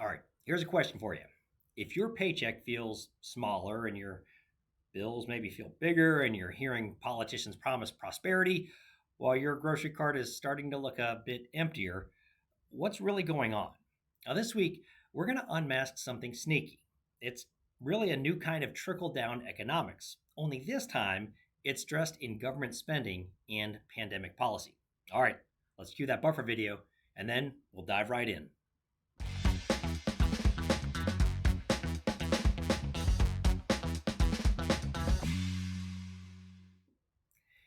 All right, here's a question for you. If your paycheck feels smaller and your bills maybe feel bigger and you're hearing politicians promise prosperity while your grocery cart is starting to look a bit emptier, what's really going on? Now, this week, we're going to unmask something sneaky. It's really a new kind of trickle down economics, only this time it's dressed in government spending and pandemic policy. All right, let's cue that buffer video and then we'll dive right in.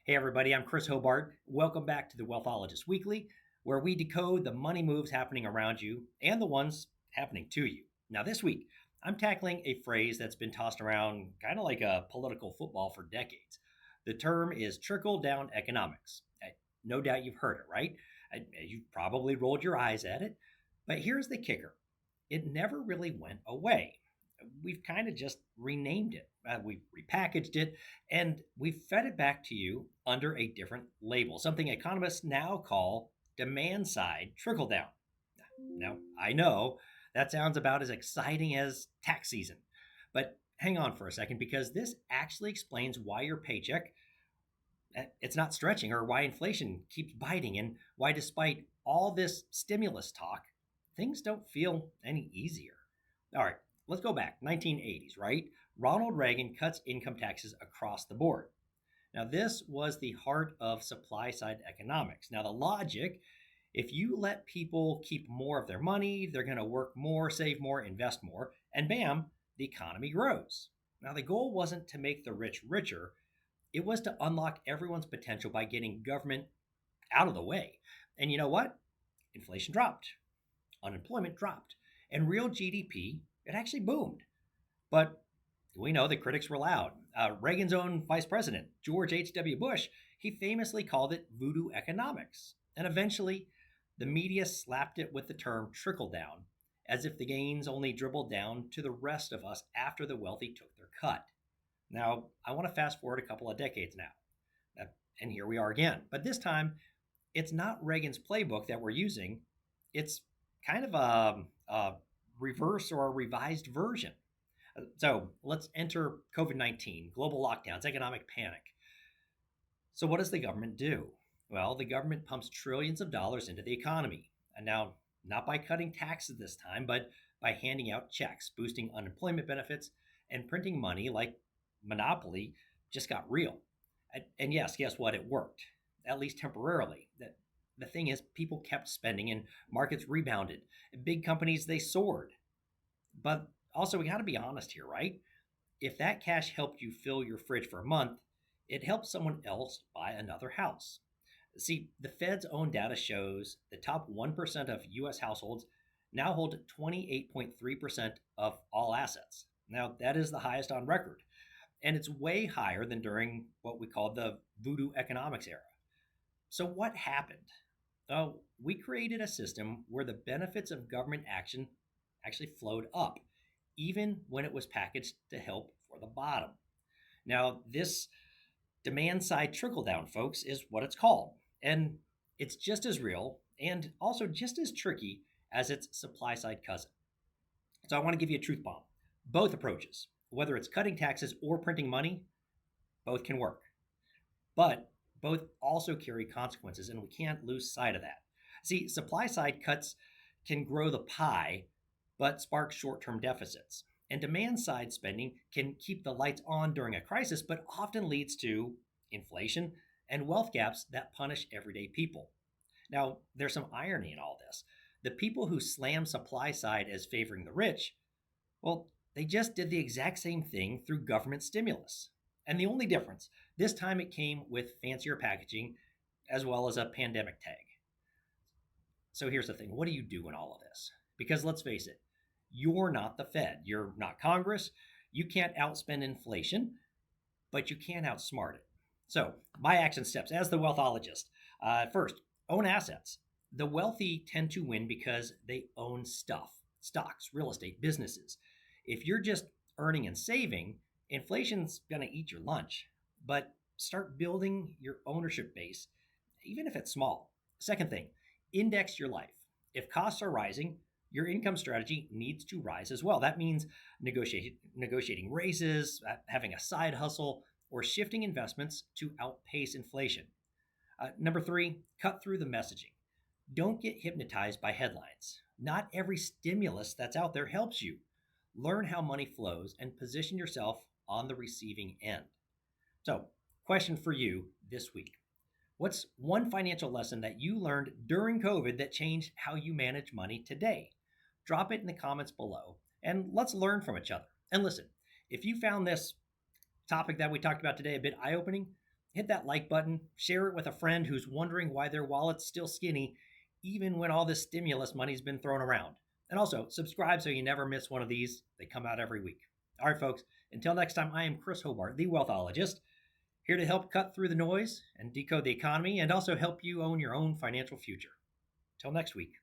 Hey, everybody, I'm Chris Hobart. Welcome back to the Wealthologist Weekly, where we decode the money moves happening around you and the ones happening to you. Now, this week, I'm tackling a phrase that's been tossed around kind of like a political football for decades. The term is trickle down economics. No doubt you've heard it, right? You've probably rolled your eyes at it. But here's the kicker: it never really went away. We've kind of just renamed it. We've repackaged it and we've fed it back to you under a different label, something economists now call demand side trickle down. Now, I know that sounds about as exciting as tax season, but hang on for a second because this actually explains why your paycheck it's not stretching or why inflation keeps biting and why despite all this stimulus talk, things don't feel any easier. All right, let's go back. 1980s, right? Ronald Reagan cuts income taxes across the board. Now, this was the heart of supply side economics. Now, the logic: if you let people keep more of their money, they're going to work more, save more, invest more, and bam, the economy grows. Now, the goal wasn't to make the rich richer, it was to unlock everyone's potential by getting government out of the way. And you know what? Inflation dropped, unemployment dropped, and real GDP, it actually boomed. But we know the critics were loud. Reagan's own vice president, George H.W. Bush, he famously called it voodoo economics. And eventually, the media slapped it with the term trickle down, as if the gains only dribbled down to the rest of us after the wealthy took their cut. Now, I want to fast forward a couple of decades now. And here we are again. But this time, it's not Reagan's playbook that we're using, it's kind of a reverse or a revised version. So let's enter COVID 19, global lockdowns, economic panic. So, what does the government do? Well, the government pumps trillions of dollars into the economy. And now, not by cutting taxes this time, but by handing out checks, boosting unemployment benefits, and printing money like Monopoly just got real. And yes, guess what? It worked, at least temporarily. The thing is, people kept spending and markets rebounded. Big companies, they soared. But also, we got to be honest here, right? If that cash helped you fill your fridge for a month, it helped someone else buy another house. See, the Fed's own data shows the top 1% of US households now hold 28.3% of all assets. Now, that is the highest on record, and it's way higher than during what we call the voodoo economics era. So, what happened? Oh, we created a system where the benefits of government action actually flowed up, even when it was packaged to help for the bottom. Now, this demand side trickle down, folks, is what it's called. And it's just as real and also just as tricky as its supply side cousin. So I want to give you a truth bomb. Both approaches, whether it's cutting taxes or printing money, both can work. But both also carry consequences, and we can't lose sight of that. See, supply side cuts can grow the pie, but spark short term deficits. And demand side spending can keep the lights on during a crisis, but often leads to inflation and wealth gaps that punish everyday people. Now, there's some irony in all this. The people who slam supply side as favoring the rich, well, they just did the exact same thing through government stimulus. And the only difference, this time it came with fancier packaging as well as a pandemic tag. So here's the thing: what do you do in all of this? Because let's face it, you're not the Fed, you're not Congress, you can't outspend inflation, but you can outsmart it. So, my action steps as the wealthologist. First, own assets. The wealthy tend to win because they own stuff: stocks, real estate, businesses. If you're just earning and saving, inflation's going to eat your lunch. But start building your ownership base, even if it's small. Second thing, index your life. If costs are rising, your income strategy needs to rise as well. That means negotiating raises, having a side hustle, or shifting investments to outpace inflation. Number three, cut through the messaging. Don't get hypnotized by headlines. Not every stimulus that's out there helps you. Learn how money flows and position yourself on the receiving end. So, question for you this week. What's one financial lesson that you learned during COVID that changed how you manage money today? Drop it in the comments below and let's learn from each other. And listen, if you found this topic that we talked about today a bit eye opening, hit that like button, share it with a friend who's wondering why their wallet's still skinny, even when all this stimulus money's been thrown around. And also, subscribe so you never miss one of these. They come out every week. All right, folks, until next time, I am Chris Hobart, the Wealthologist, here to help cut through the noise and decode the economy and also help you own your own financial future. Till next week.